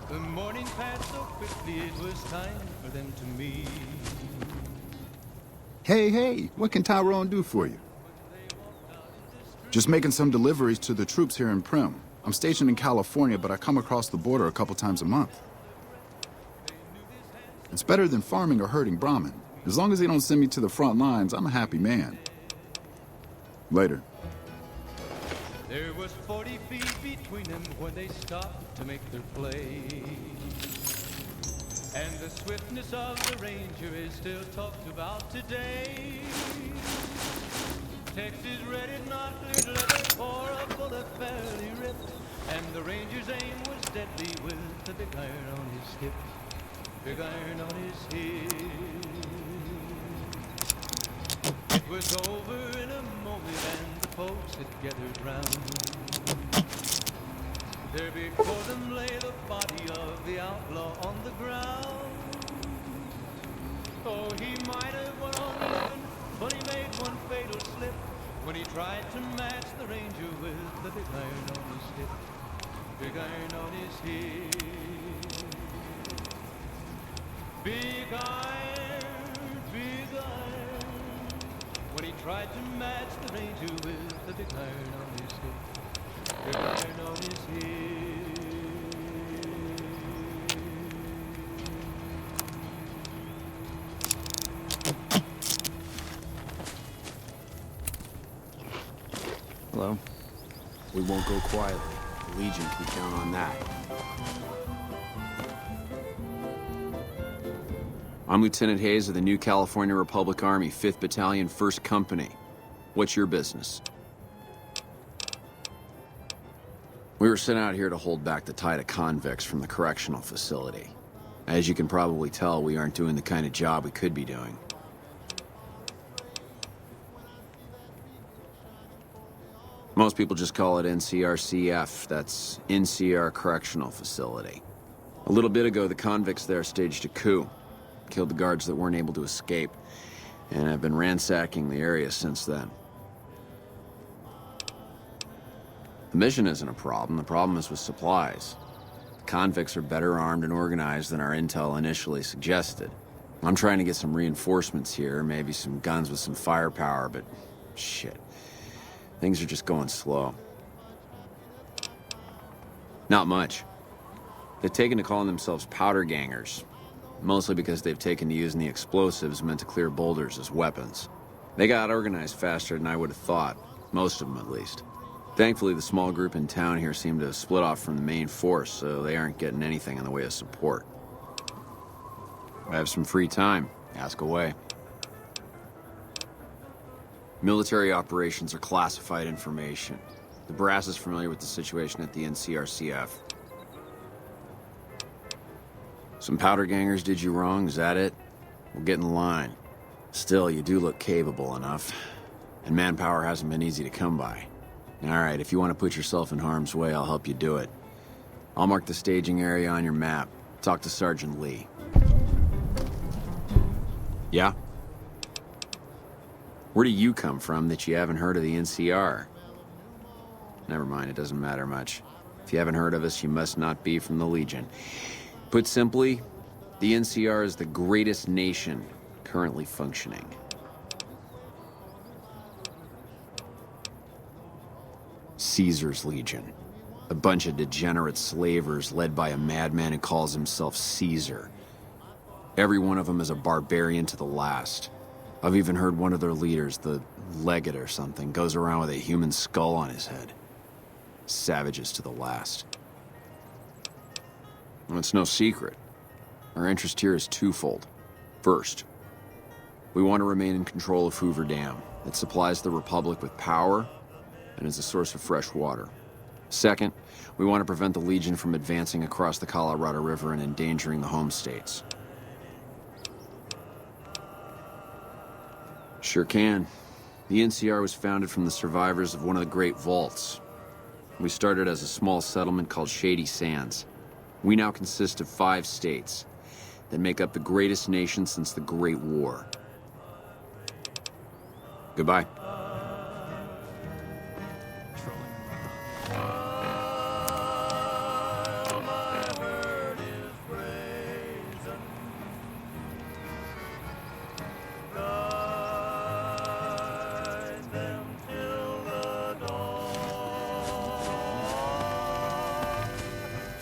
The morning passed so quickly, it was time for them to meet. Hey, what can Tyrone do for you? Just making some deliveries to the troops here in Prim. I'm stationed in California, but I come across the border a couple times a month. It's better than farming or herding Brahmin. As long as they don't send me to the front lines, I'm a happy man. Later. There was 40 feet between them when they stopped to make their play. And the swiftness of the Ranger is still talked about today. Texas red not cleared leather for a bullet fairly ripped. And the Ranger's aim was deadly with the big iron on his hip. Big iron on his hip. It was over in a moment and the folks had gathered round. There before them lay the body of the outlaw on the ground. Oh, he might have won on living, but he made one fatal slip when he tried to match the Ranger with the big iron on his hip. Big iron on his hip. Big iron, big iron. When he tried to match the Ranger with the big iron on his hip. Big iron on his hip. Hello? We won't go quietly. The Legion can count on that. I'm Lieutenant Hayes of the New California Republic Army, 5th Battalion, 1st Company. What's your business? We were sent out here to hold back the tide of convicts from the correctional facility. As you can probably tell, we aren't doing the kind of job we could be doing. Most people just call it NCRCF. That's NCR Correctional Facility. A little bit ago, the convicts there staged a coup. Killed the guards that weren't able to escape. And I've been ransacking the area since then. The mission isn't a problem. The problem is with supplies. The convicts are better armed and organized than our intel initially suggested. I'm trying to get some reinforcements here, maybe some guns with some firepower, but shit. Things are just going slow. Not much. They've taken to calling themselves powder gangers, mostly because they've taken to using the explosives meant to clear boulders as weapons. They got organized faster than I would have thought, most of them at least. Thankfully, the small group in town here seem to have split off from the main force, so they aren't getting anything in the way of support. I have some free time. Ask away. Military operations are classified information. The brass is familiar with the situation at the NCRCF. Some powder gangers did you wrong, is that it? We'll get in line. Still, you do look capable enough. And manpower hasn't been easy to come by. Alright, if you want to put yourself in harm's way, I'll help you do it. I'll mark the staging area on your map. Talk to Sergeant Lee. Yeah? Where do you come from that you haven't heard of the NCR? Never mind, it doesn't matter much. If you haven't heard of us, you must not be from the Legion. Put simply, the NCR is the greatest nation currently functioning. Caesar's Legion. A bunch of degenerate slavers led by a madman who calls himself Caesar. Every one of them is a barbarian to the last. I've even heard one of their leaders, the Legate or something, goes around with a human skull on his head. Savages to the last. Well, it's no secret. Our interest here is twofold. First, we want to remain in control of Hoover Dam. It supplies the Republic with power and is a source of fresh water. Second, we want to prevent the Legion from advancing across the Colorado River and endangering the home states. Sure can. The NCR was founded from the survivors of one of the Great Vaults. We started as a small settlement called Shady Sands. We now consist of 5 states that make up the greatest nation since the Great War. Goodbye.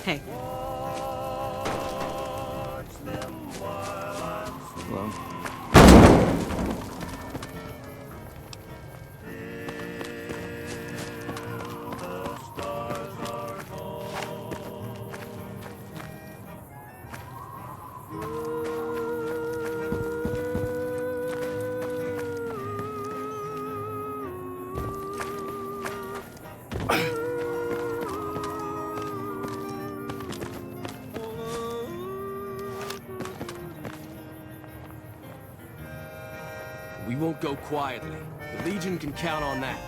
Hey. Hello. We won't go quietly. The Legion can count on that.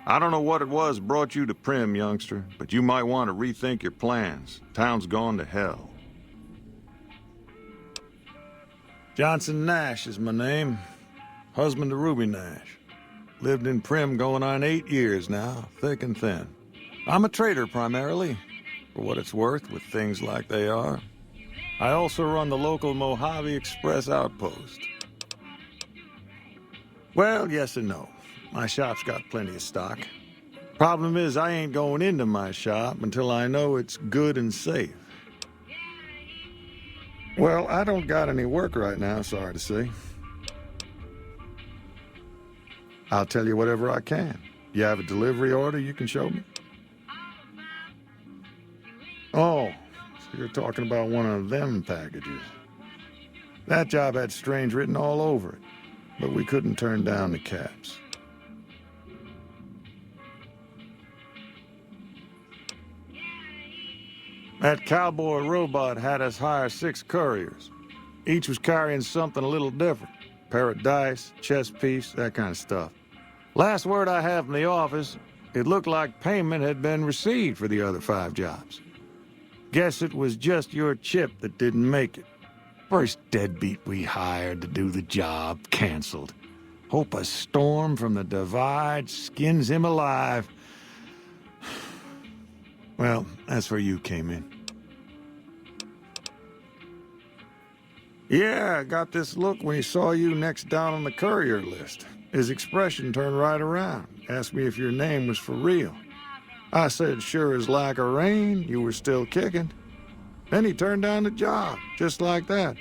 I don't know what it was brought you to Prim, youngster, but you might want to rethink your plans. Town's gone to hell. Johnson Nash is my name. Husband to Ruby Nash. Lived in Prim going on 8 years now, thick and thin. I'm a trader primarily, for what it's worth with things like they are. I also run the local Mojave Express outpost. Well, yes and no. My shop's got plenty of stock. Problem is, I ain't going into my shop until I know it's good and safe. Well, I don't got any work right now, sorry to say. I'll tell you whatever I can. You have a delivery order you can show me? Oh, so you're talking about one of them packages. That job had Strange written all over it, but we couldn't turn down the caps. That cowboy robot had us hire 6 couriers. Each was carrying something a little different. Pair of dice, chess piece, that kind of stuff. Last word I have from the office, it looked like payment had been received for the other 5 jobs. Guess it was just your chip that didn't make it. First deadbeat we hired to do the job canceled. Hope a storm from the divide skins him alive. Well, that's where you came in. Yeah, I got this look when he saw you next down on the courier list. His expression turned right around, asked me if your name was for real. I said, sure as lack of rain, you were still kicking. Then he turned down the job, just like that.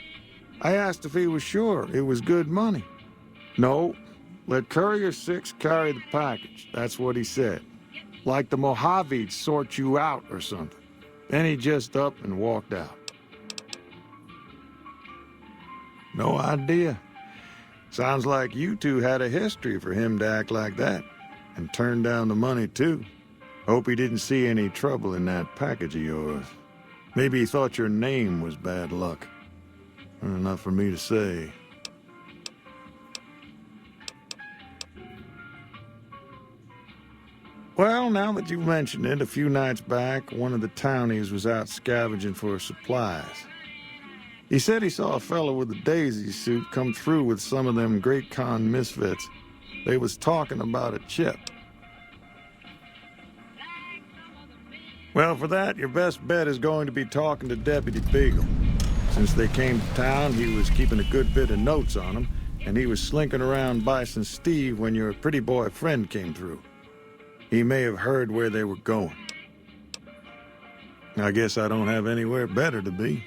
I asked if he was sure it was good money. No, let Courier 6 carry the package, that's what he said. Like the Mojave'd sort you out or something. Then he just up and walked out. No idea. Sounds like you two had a history for him to act like that. And turn down the money, too. Hope he didn't see any trouble in that package of yours. Maybe he thought your name was bad luck. Enough for me to say. Well, now that you've mentioned it, a few nights back, one of the townies was out scavenging for supplies. He said he saw a fellow with a daisy suit come through with some of them Great Khan misfits. They was talking about a chip. Well, for that, your best bet is going to be talking to Deputy Beagle. Since they came to town, he was keeping a good bit of notes on them, and he was slinking around Bison Steve when your pretty boy friend came through. He may have heard where they were going. I guess I don't have anywhere better to be.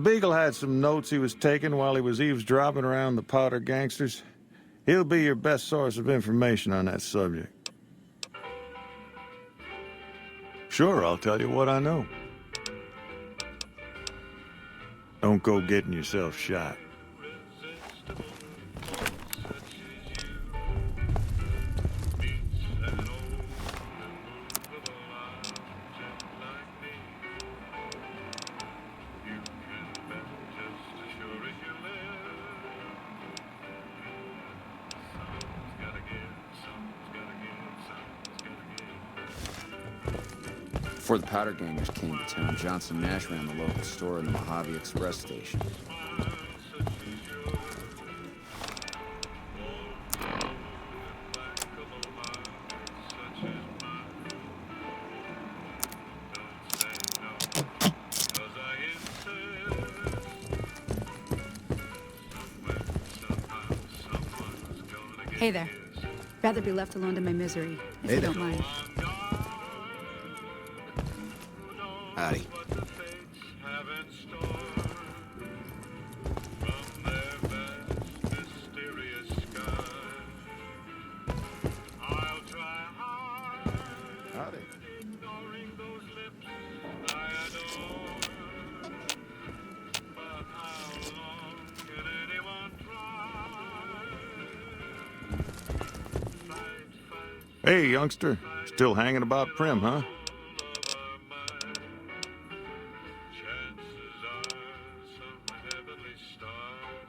Beagle had some notes he was taking while he was eavesdropping around the Powder gangsters. He'll be your best source of information on that subject. Sure, I'll tell you what I know. Don't go getting yourself shot. Before the Powder Gangers came to town, Johnson Nash ran the local store in the Mojave Express station. Hey there. Rather be left alone to my misery, if Hey you there. don't mind. Howdy. Howdy. Hey, youngster. Still hanging about Prim, huh?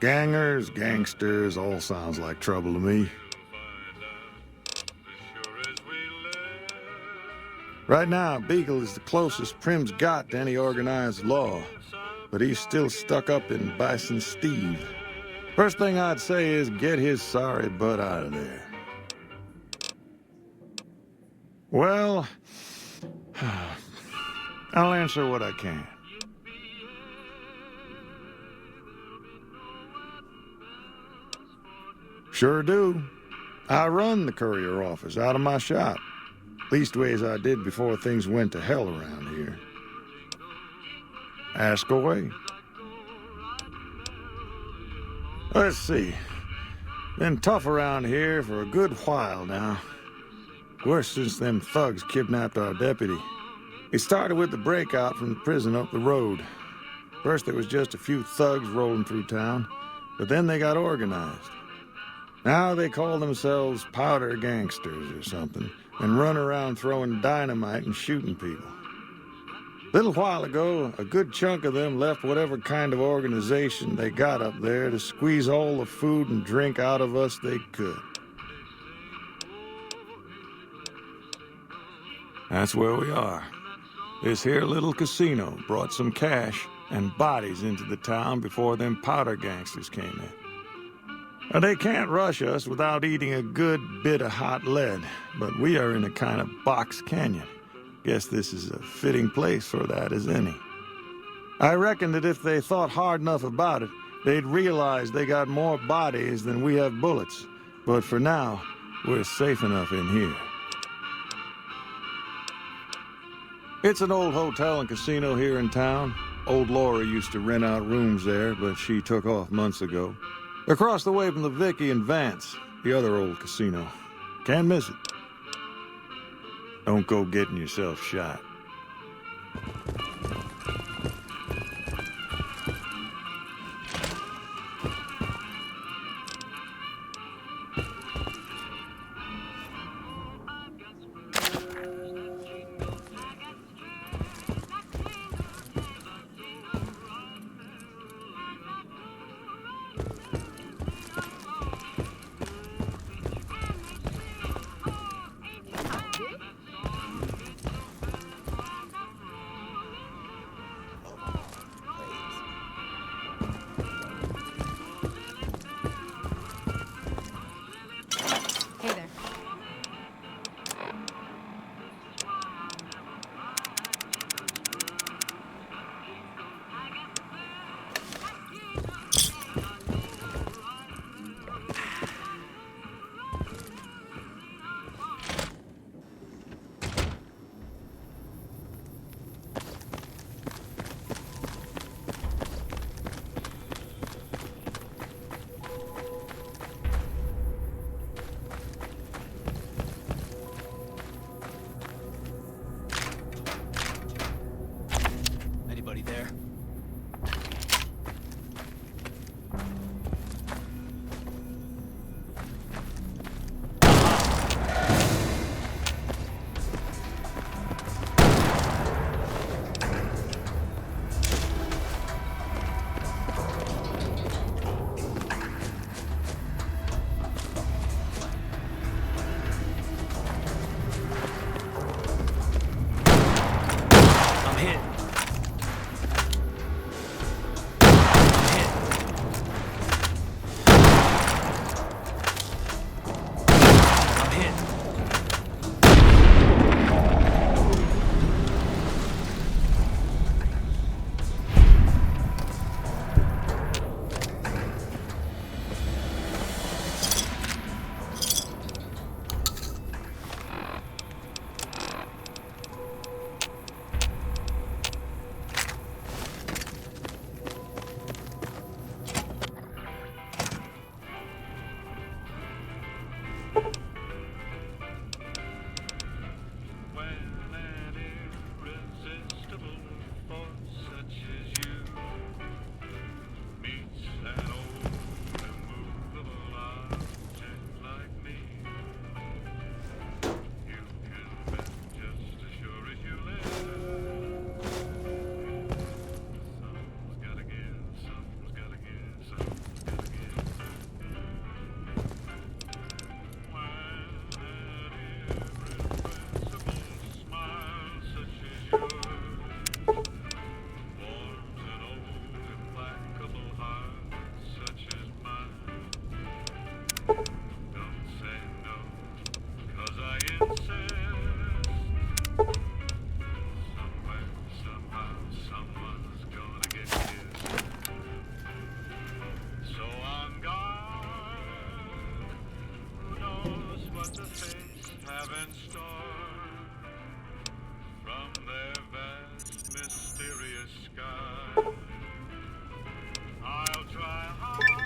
Gangers, gangsters, all sounds like trouble to me. Right now, Beagle is the closest Prim's got to any organized law, but he's still stuck up in Bison Steve. First thing I'd say is get his sorry butt out of there. Well, I'll answer what I can. Sure do. I run the courier office out of my shop. Leastways I did before things went to hell around here. Ask away. Let's see. Been tough around here for a good while now. Worse since them thugs kidnapped our deputy. It started with the breakout from the prison up the road. First there was just a few thugs rolling through town, but then they got organized. Now they call themselves powder gangsters or something, and run around throwing dynamite and shooting people. A little while ago, a good chunk of them left whatever kind of organization they got up there to squeeze all the food and drink out of us they could. That's where we are. This here little casino brought some cash and bodies into the town before them powder gangsters came in. Now, they can't rush us without eating a good bit of hot lead, but we are in a kind of box canyon. Guess this is a fitting place for that as any. I reckon that if they thought hard enough about it, they'd realize they got more bodies than we have bullets. But for now, we're safe enough in here. It's an old hotel and casino here in town. Old Laura used to rent out rooms there, but she took off months ago. Across the way from the Vicky and Vance, the other old casino. Can't miss it. Don't go getting yourself shot. have in store from their vast, mysterious sky. I'll try hard